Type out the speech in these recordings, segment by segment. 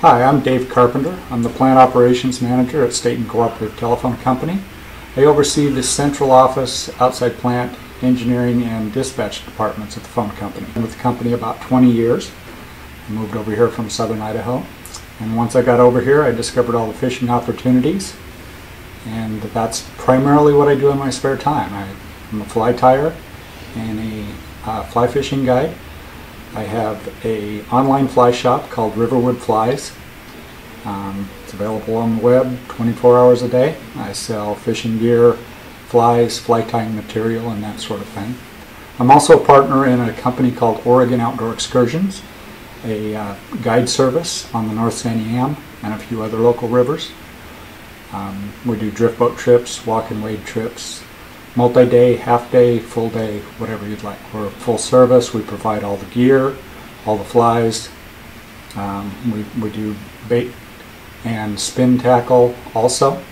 Hi, I'm Dave Carpenter. I'm the Plant Operations Manager at Stayton Cooperative Telephone Company. I oversee the central office, outside plant, engineering, and dispatch departments at the phone company. I've been with the company about 20 years. I moved over here from southern Idaho. And once I got over here, I discovered all the fishing opportunities. And that's primarily what I do in my spare time. I'm a fly tyer and a fly fishing guide. I have an online fly shop called Riverwood Flies. It's available on the web 24 hours a day. I sell fishing gear, flies, fly tying material, and that sort of thing. I'm also a partner in a company called Oregon Outdoor Excursions, a guide service on the North Santiam and a few other local rivers. We do drift boat trips, walk and wade trips, multi-day, half-day, full-day, whatever you'd like. We're full service. We provide all the gear, all the flies. We do bait and spin tackle also.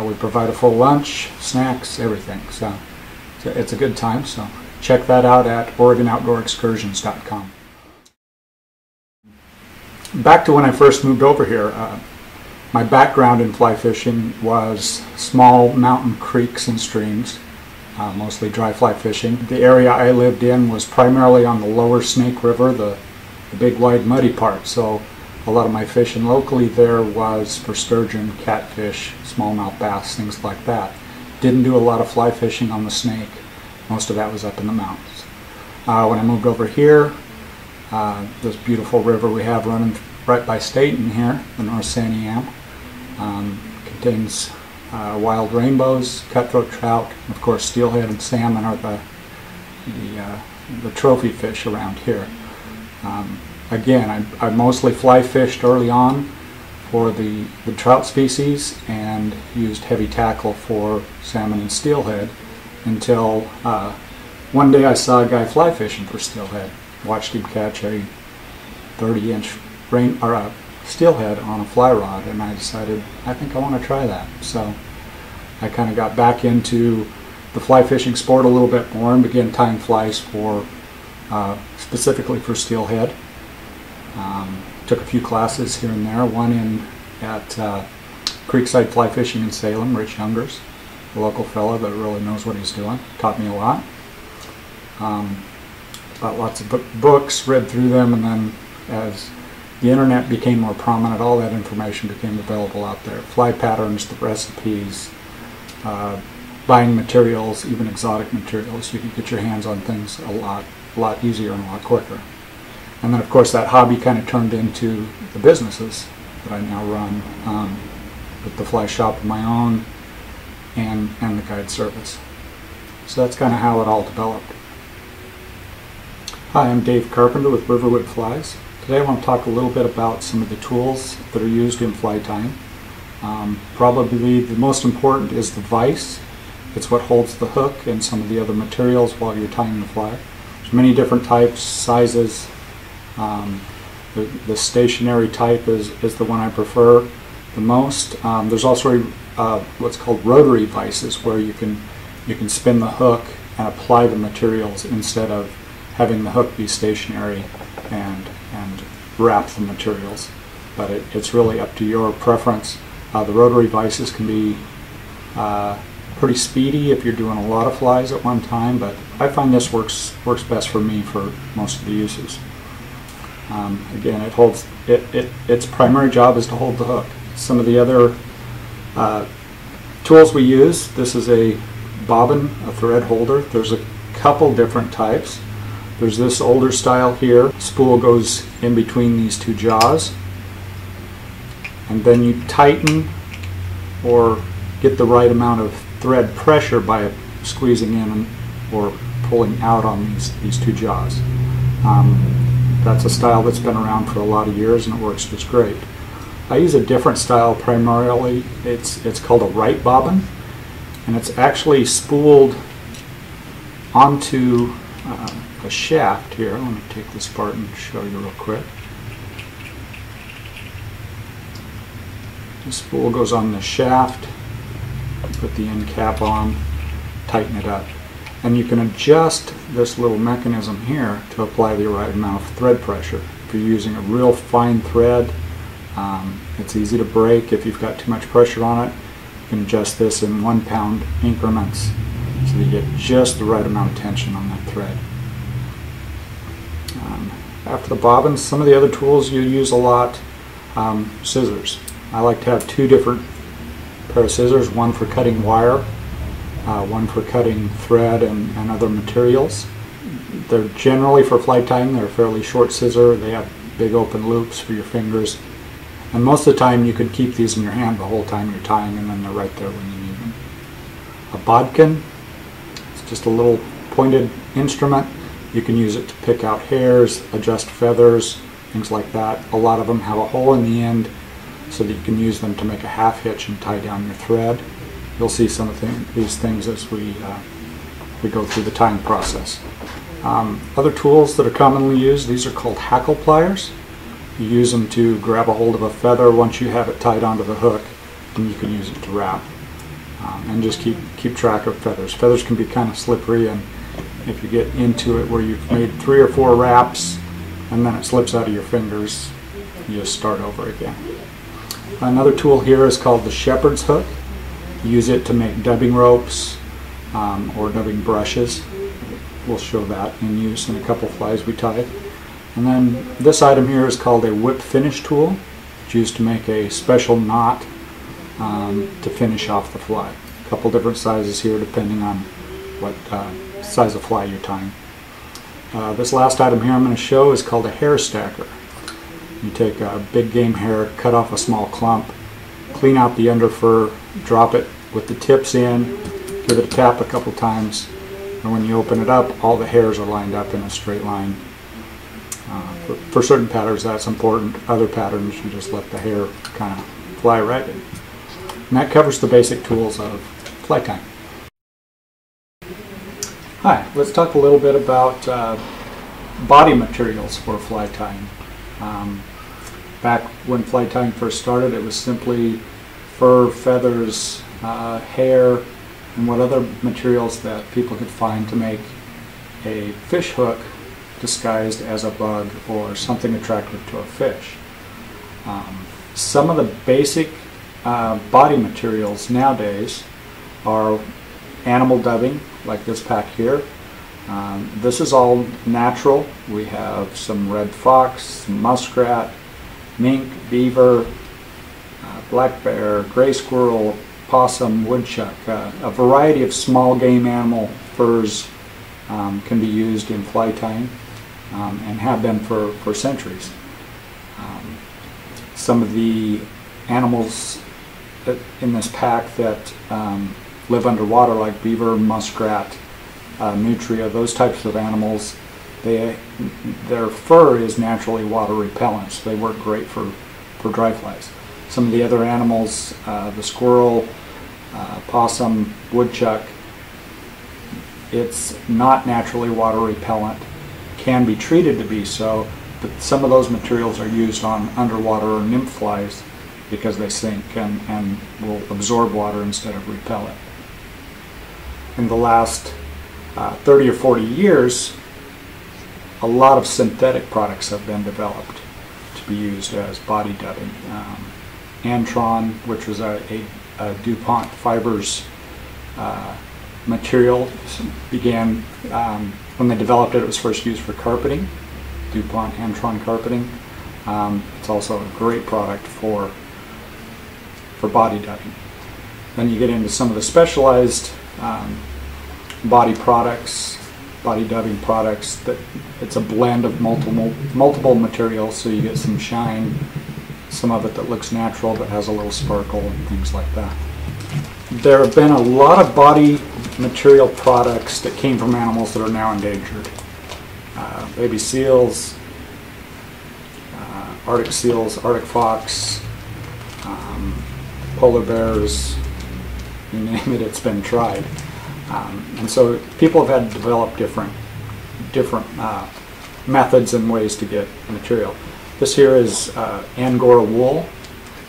We provide a full lunch, snacks, everything. So it's a good time. So check that out at OregonOutdoorExcursions.com. Back to when I first moved over here. My background in fly fishing was small mountain creeks and streams, mostly dry fly fishing. The area I lived in was primarily on the lower Snake River, the big wide muddy part. So a lot of my fishing locally there was for sturgeon, catfish, smallmouth bass, things like that. Didn't do a lot of fly fishing on the Snake. Most of that was up in the mountains. When I moved over here, this beautiful river we have running right by Stayton here, the North Santiam, contains wild rainbows, cutthroat trout, and of course steelhead and salmon are the trophy fish around here. Again, I mostly fly fished early on for the trout species and used heavy tackle for salmon and steelhead until one day I saw a guy fly fishing for steelhead. Watched him catch a 30-inch steelhead on a fly rod, and I decided I think I want to try that. So I kind of got back into the fly fishing sport a little bit more and began tying flies for specifically for steelhead. Took a few classes here and there. One at Creekside Fly Fishing in Salem, Rich Youngers, a local fellow that really knows what he's doing. Taught me a lot. Bought lots of books, read through them, and then as the internet became more prominent, all that information became available out there. Fly patterns, the recipes, buying materials, even exotic materials. You could get your hands on things a lot easier and a lot quicker. And then of course that hobby kind of turned into the businesses that I now run, with the fly shop of my own and the guide service. So that's kind of how it all developed. Hi, I'm Dave Carpenter with Riverwood Flies. Today I want to talk a little bit about some of the tools that are used in fly tying. Probably the most important is the vise. It's what holds the hook and some of the other materials while you're tying the fly. There's many different types, sizes. The stationary type is the one I prefer the most. There's also what's called rotary vices, where you can spin the hook and apply the materials instead of having the hook be stationary and wrap the materials. But it's really up to your preference. The rotary vices can be pretty speedy if you're doing a lot of flies at one time, but I find this works best for me for most of the uses. Again, its primary job is to hold the hook. Some of the other tools we use, this is a bobbin, a thread holder. There's a couple different types. There's this older style here. Spool goes in between these two jaws, and then you tighten or get the right amount of thread pressure by squeezing in or pulling out on these two jaws. That's a style that's been around for a lot of years and it works just great. I use a different style primarily. It's called a right bobbin, and it's actually spooled onto a shaft here. I want to take this apart and show you real quick. The spool goes on the shaft, put the end cap on, tighten it up. And you can adjust this little mechanism here to apply the right amount of thread pressure. If you're using a real fine thread, It's easy to break if you've got too much pressure on it. You can adjust this in 1 pound increments so that you get just the right amount of tension on that thread. After the bobbins, some of the other tools you use a lot, scissors. I like to have 2 different pair of scissors, one for cutting wire, one for cutting thread and other materials. They're generally for fly tying. They're a fairly short scissor. They have big open loops for your fingers. And most of the time you could keep these in your hand the whole time you're tying, and then they're right there when you need them. A bodkin, it's just a little pointed instrument. You can use it to pick out hairs, adjust feathers, things like that. A lot of them have a hole in the end so that you can use them to make a half hitch and tie down your thread. You'll see some of these things as we go through the tying process. Other tools that are commonly used, these are called hackle pliers. You use them to grab a hold of a feather once you have it tied onto the hook, and you can use it to wrap. And just keep track of feathers. Feathers can be kind of slippery, and if you get into it where you've made 3 or 4 wraps and then it slips out of your fingers, you just start over again. Another tool here is called the shepherd's hook. You use it to make dubbing ropes or dubbing brushes. We'll show that in use in a couple flies we tied. And then this item here is called a whip finish tool. It's used to make a special knot to finish off the fly. A couple different sizes here depending on what size of fly you're tying. This last item here I'm going to show is called a hair stacker. You take a big game hair, cut off a small clump, clean out the underfur, drop it with the tips in, give it a tap a couple times, and when you open it up, all the hairs are lined up in a straight line. For certain patterns that's important. Other patterns you just let the hair kind of fly right in. And that covers the basic tools of fly tying. Hi, let's talk a little bit about body materials for fly tying. Back when fly tying first started, it was simply fur, feathers, hair, and what other materials that people could find to make a fish hook disguised as a bug or something attractive to a fish. Some of the basic body materials nowadays are animal dubbing, like this pack here. This is all natural. We have some red fox, some muskrat, mink, beaver, black bear, gray squirrel, possum, woodchuck. A variety of small game animal furs can be used in fly tying and have been for centuries. Some of the animals in this pack that live underwater, like beaver, muskrat, nutria, those types of animals, their fur is naturally water repellent, so they work great for dry flies. Some of the other animals, the squirrel, possum, woodchuck, it's not naturally water repellent, can be treated to be so, but some of those materials are used on underwater or nymph flies because they sink and will absorb water instead of repel it. In the last 30 or 40 years, a lot of synthetic products have been developed to be used as body dubbing. Antron, which was a DuPont Fibers material, began when they developed it. It was first used for carpeting, DuPont Antron carpeting. It's also a great product for body dubbing. Then you get into some of the specialized body products, body dubbing products. That it's a blend of multiple materials, so you get some shine, some of it that looks natural but has a little sparkle and things like that. There have been a lot of body material products that came from animals that are now endangered. Baby seals, Arctic seals, Arctic fox, polar bears, you name it, it's been tried. And so people have had to develop different methods and ways to get material. This here is Angora wool.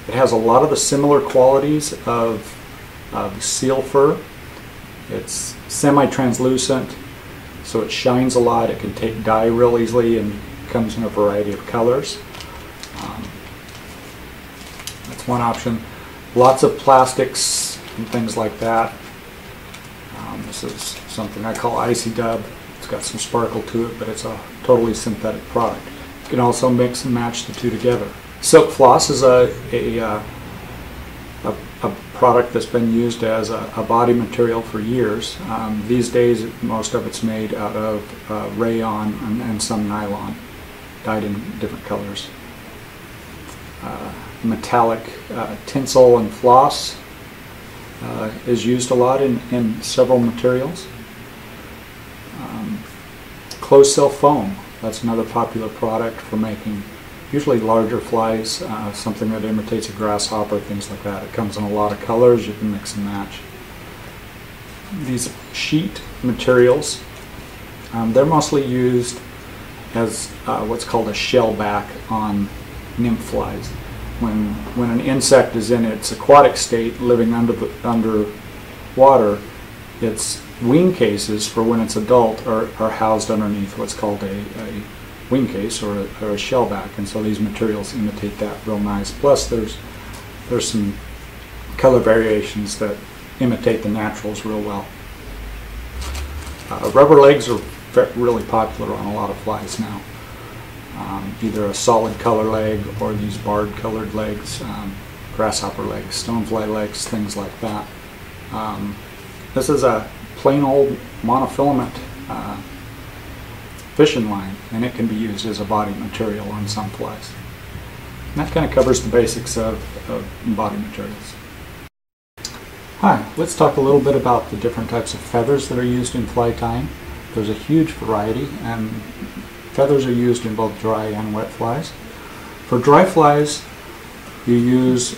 It has a lot of the similar qualities of seal fur. It's semi-translucent, so it shines a lot. It can take dye real easily and comes in a variety of colors. one option. Lots of plastics and things like that. This is something I call Icy Dub. It's got some sparkle to it, but it's a totally synthetic product. You can also mix and match the two together. Silk floss is a product that's been used as a body material for years. These days, most of it's made out of rayon and some nylon, dyed in different colors. Metallic tinsel and floss is used a lot in several materials. Closed-cell foam, that's another popular product for making usually larger flies, something that imitates a grasshopper, things like that. It comes in a lot of colors, you can mix and match. These sheet materials, they're mostly used as what's called a shell back on nymph flies. When an insect is in its aquatic state, living under water, its wing cases for when it's adult are housed underneath what's called a wing case or a shell back, and so these materials imitate that real nice. Plus there's some color variations that imitate the naturals real well. Rubber legs are really popular on a lot of flies now. Either a solid color leg or these barred colored legs, grasshopper legs, stonefly legs, things like that. This is a plain old monofilament fishing line, and it can be used as a body material on some flies. And that kind of covers the basics of body materials. Hi, let's talk a little bit about the different types of feathers that are used in fly tying. There's a huge variety, and feathers are used in both dry and wet flies. For dry flies, you use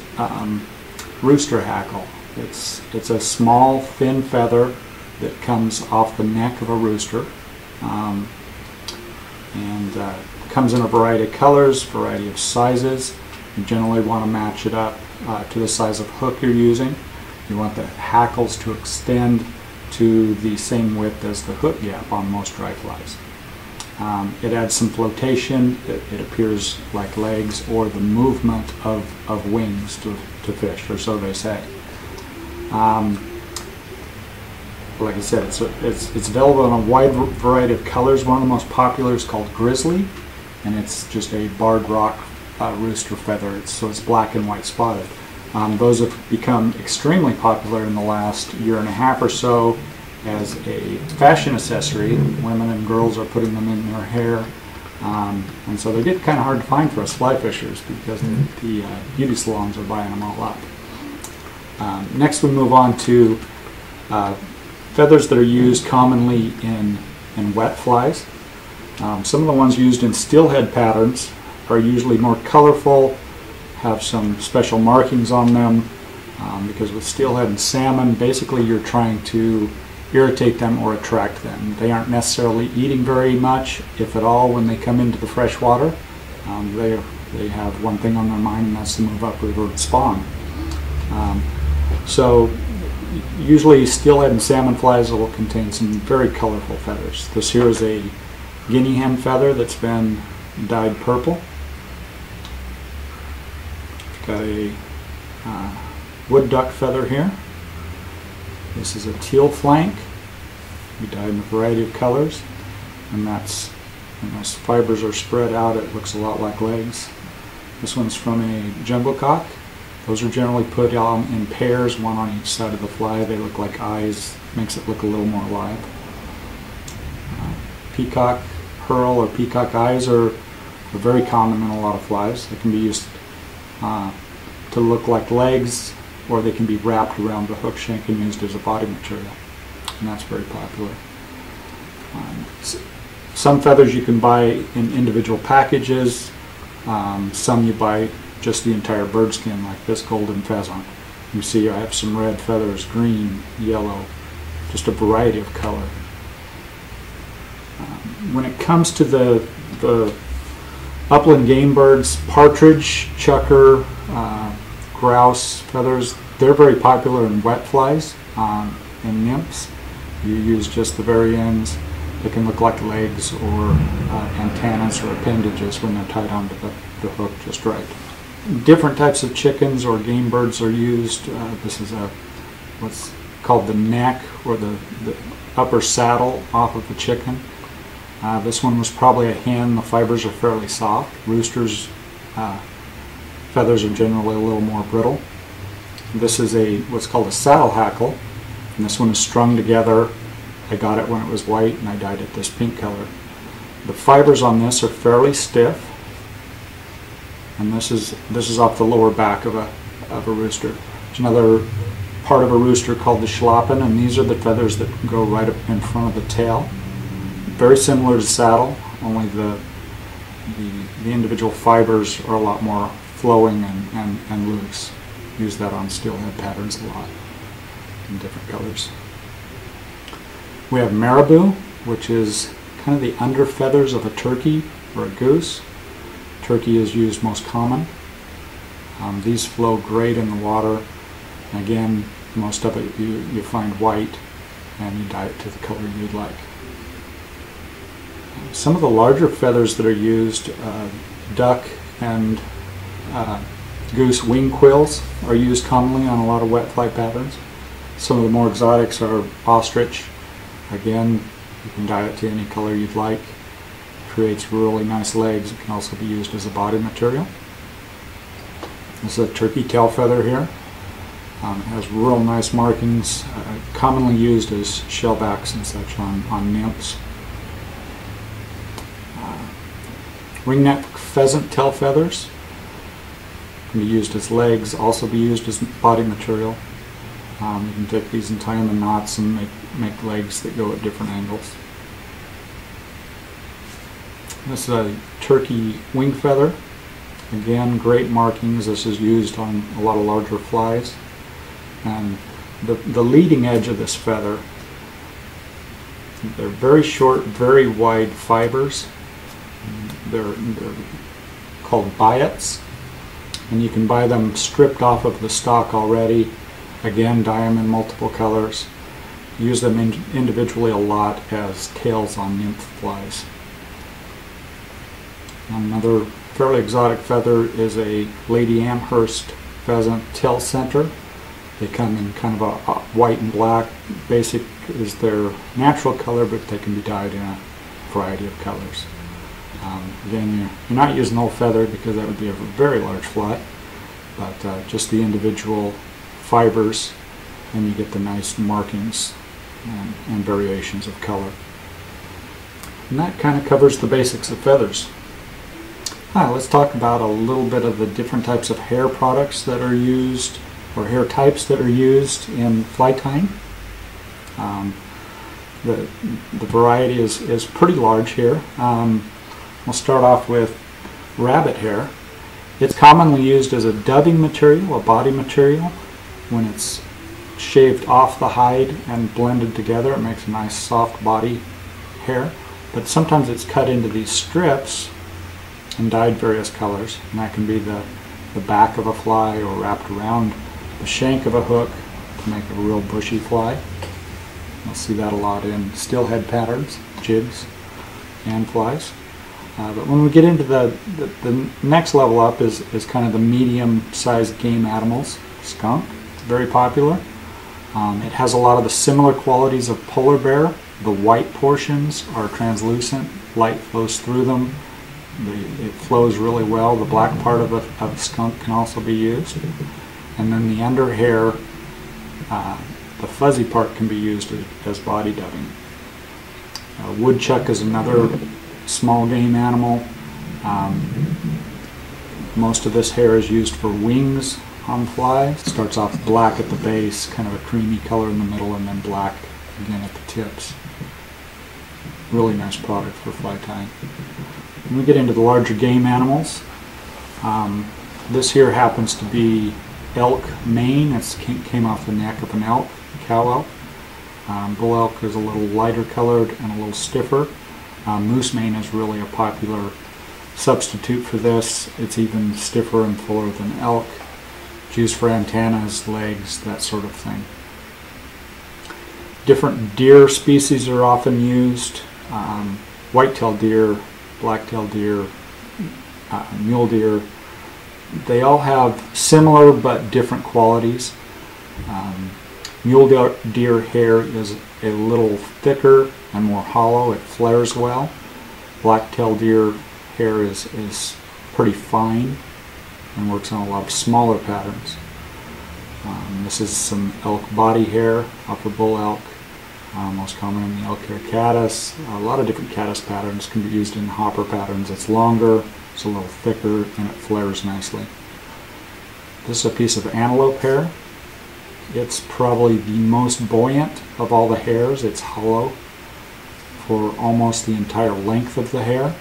rooster hackle. It's a small, thin feather that comes off the neck of a rooster, and comes in a variety of colors, variety of sizes. You generally want to match it up to the size of hook you're using. You want the hackles to extend to the same width as the hook gap on most dry flies. It adds some flotation. It appears like legs or the movement of wings to fish, or so they say. Like I said, it's available in a wide variety of colors. One of the most popular is called Grizzly, and it's just a barred rock rooster feather. So it's black and white spotted. Those have become extremely popular in the last year and a half or so as a fashion accessory. Women and girls are putting them in their hair, and so they get kind of hard to find for us fly fishers because the beauty salons are buying them all up. Next we move on to feathers that are used commonly in wet flies. Some of the ones used in steelhead patterns are usually more colorful, have some special markings on them, because with steelhead and salmon, basically you're trying to irritate them or attract them. They aren't necessarily eating very much, if at all, when they come into the fresh water. They have one thing on their mind, and that's to move upriver and spawn. So usually steelhead and salmon flies will contain some very colorful feathers. This here is a guinea hen feather that's been dyed purple. Got a wood duck feather here. This is a teal flank. We dyed in a variety of colors, and that's, when those fibers are spread out, it looks a lot like legs. This one's from a jungle cock. Those are generally put on in pairs, one on each side of the fly. They look like eyes, makes it look a little more alive. Peacock pearl or peacock eyes are very common in a lot of flies. They can be used to look like legs, or they can be wrapped around the hook shank and used as a body material, and that's very popular. Some feathers you can buy in individual packages. Some you buy just the entire bird skin, like this golden pheasant. You see I have some red feathers, green, yellow, just a variety of color. When it comes to the upland game birds, partridge, chukar, grouse feathers, they're very popular in wet flies and nymphs. You use just the very ends. They can look like legs or antennas or appendages when they're tied onto the hook just right. different types of chickens or game birds are used. This is what's called the neck, or the upper saddle off of the chicken. This one was probably a hen. The fibers are fairly soft. Roosters' feathers are generally a little more brittle. This is what's called a saddle hackle, and this one is strung together. I got it when it was white, and I dyed it this pink color. The fibers on this are fairly stiff, and this is off the lower back of a rooster. There's another part of a rooster called the schlappen, and these are the feathers that go right up in front of the tail. Very similar to saddle, only the individual fibers are a lot more flowing and loose. Use that on steelhead patterns a lot in different colors. We have marabou, which is kind of the under feathers of a turkey or a goose. Turkey is used most common. These flow great in the water. Again, most of it you find white, and you dye it to the color you'd like. Some of the larger feathers that are used, duck and goose wing quills are used commonly on a lot of wet fly patterns. Some of the more exotics are ostrich. Again, you can dye it to any color you'd like. Creates really nice legs. It can also be used as a body material. This is a turkey tail feather here. It has real nice markings, commonly used as shellbacks and such on nymphs. Ringneck pheasant tail feathers can be used as legs, also be used as body material. You can take these and tie them in knots and make legs that go at different angles. This is a turkey wing feather. Again, great markings. This is used on a lot of larger flies. And the leading edge of this feather, they're very short, very wide fibers. They're called biots, and you can buy them stripped off of the stalk already. Again, dye them in multiple colors. Use them individually a lot as tails on nymph flies. Another fairly exotic feather is a Lady Amherst pheasant tail center. They come in kind of a white and black. Basic is their natural color, but they can be dyed in a variety of colors. Again, you're not using the whole feather because that would be a very large fly, but just the individual fibers, and you get the nice markings and variations of color. And that kind of covers the basics of feathers. Let's talk about a little bit of the different types of hair products that are used, or hair types that are used in fly tying. The variety is pretty large here. We'll start off with rabbit hair. It's commonly used as a dubbing material, a body material. When it's shaved off the hide and blended together, it makes a nice soft body hair. But sometimes it's cut into these strips and dyed various colors, and that can be the back of a fly or wrapped around the shank of a hook to make a real bushy fly. You'll see that a lot in steelhead patterns, jigs, and flies. But when we get into the next level up is kind of the medium-sized game animals. Skunk, it's very popular. It has a lot of the similar qualities of polar bear. The white portions are translucent, light flows through them. It flows really well. The black part of a skunk can also be used. And then the under hair, the fuzzy part can be used as body dubbing. Woodchuck is another small game animal. Most of this hair is used for wings on flies. It starts off black at the base, kind of a creamy color in the middle, and then black again at the tips. Really nice product for fly tying. When we get into the larger game animals, this here happens to be elk mane. It came off the neck of an elk, cow elk. Bull elk is a little lighter colored and a little stiffer. Moose mane is really a popular substitute for this. It's even stiffer and fuller than elk. It's used for antennas, legs, that sort of thing. Different deer species are often used. White-tailed deer, black-tailed deer, mule deer, They all have similar but different qualities. Mule deer hair is a little thicker and more hollow. It flares well. Black-tailed deer hair is pretty fine and works on a lot of smaller patterns. This is some elk body hair, upper bull elk, most common in the elk hair caddis. A lot of different caddis patterns can be used in hopper patterns. It's longer, it's a little thicker, and it flares nicely. This is a piece of antelope hair. It's probably the most buoyant of all the hairs. It's hollow for almost the entire length of the hair,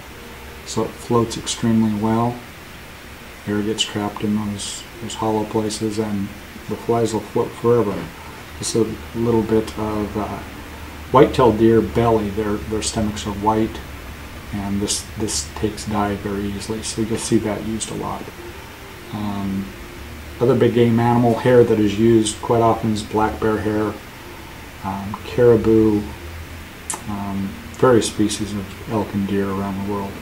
so it floats extremely well. Air gets trapped in those hollow places, and the flies will float forever. Just a little bit of white-tailed deer belly. Their stomachs are white, and this takes dye very easily, so you'll see that used a lot. Other big game animal hair that is used quite often is black bear hair, caribou, various species of elk and deer around the world.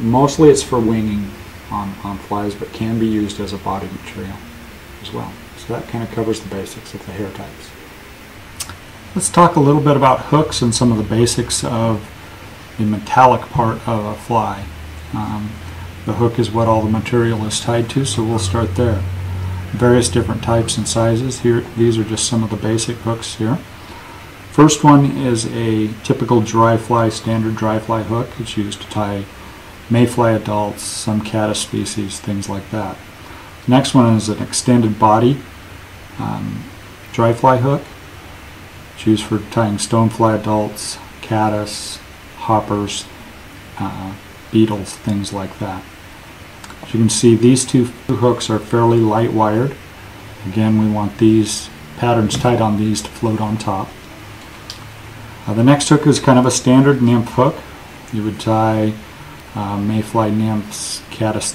Mostly it's for winging on flies, but can be used as a body material as well. So that kind of covers the basics of the hair types. Let's talk a little bit about hooks and some of the basics of the metallic part of a fly. The hook is what all the material is tied to, so we'll start there. Various different types and sizes. Here, these are just some of the basic hooks here. First one is a typical dry fly, standard dry fly hook. It's used to tie mayfly adults, some caddis species, things like that. The next one is an extended body dry fly hook. It's used for tying stonefly adults, caddis, hoppers, beetles, things like that. As you can see, these two hooks are fairly light wired. Again, we want these patterns tied on these to float on top. The next hook is kind of a standard nymph hook. You would tie mayfly nymphs, caddis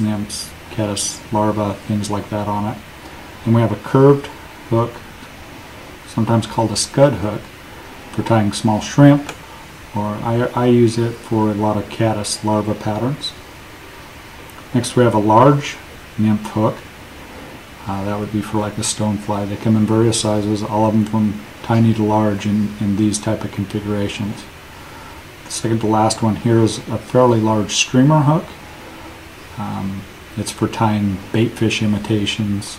larvae, things like that on it. And we have a curved hook, sometimes called a scud hook, for tying small shrimp, or I use it for a lot of caddis larva patterns. Next we have a large nymph hook. That would be for like a stonefly. They come in various sizes, all of them from tiny to large in these type of configurations. The second to last one here is a fairly large streamer hook. It's for tying bait fish imitations,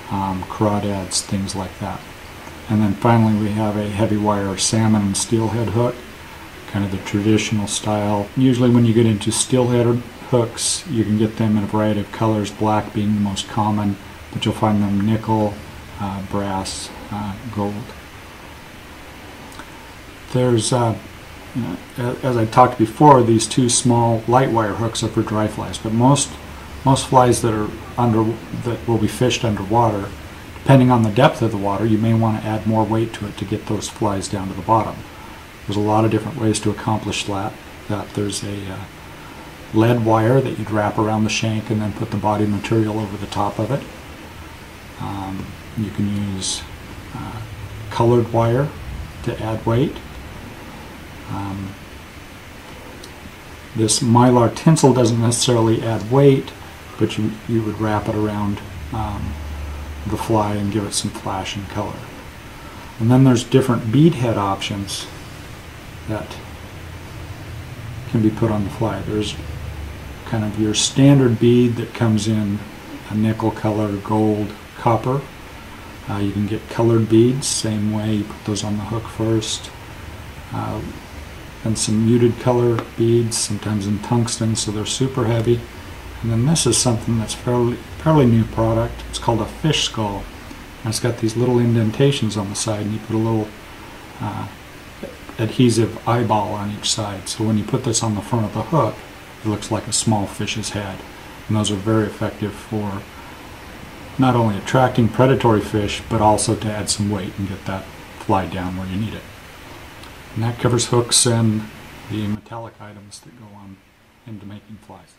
crawdads, things like that. And then finally we have a heavy wire salmon and steelhead hook, kind of the traditional style. Usually when you get into steelhead hooks, you can get them in a variety of colors, black being the most common, but you'll find them nickel, brass, gold. There's, as I talked before, these two small light wire hooks are for dry flies, but most flies that will be fished underwater, depending on the depth of the water, you may want to add more weight to it to get those flies down to the bottom. There's a lot of different ways to accomplish that. There's a lead wire that you'd wrap around the shank and then put the body material over the top of it. You can use colored wire to add weight. This mylar tinsel doesn't necessarily add weight, but you would wrap it around the fly and give it some flash and color. And then there's different bead head options that can be put on the fly. There's kind of your standard bead that comes in a nickel color, gold, copper. You can get colored beads, same way, you put those on the hook first. And some muted color beads, sometimes in tungsten, so they're super heavy. And then this is something that's fairly new product. It's called a fish skull. And it's got these little indentations on the side, and you put a little adhesive eyeball on each side. So when you put this on the front of the hook, it looks like a small fish's head. And those are very effective for not only attracting predatory fish, but also to add some weight and get that fly down where you need it. And that covers hooks and the metallic items that go on into making flies.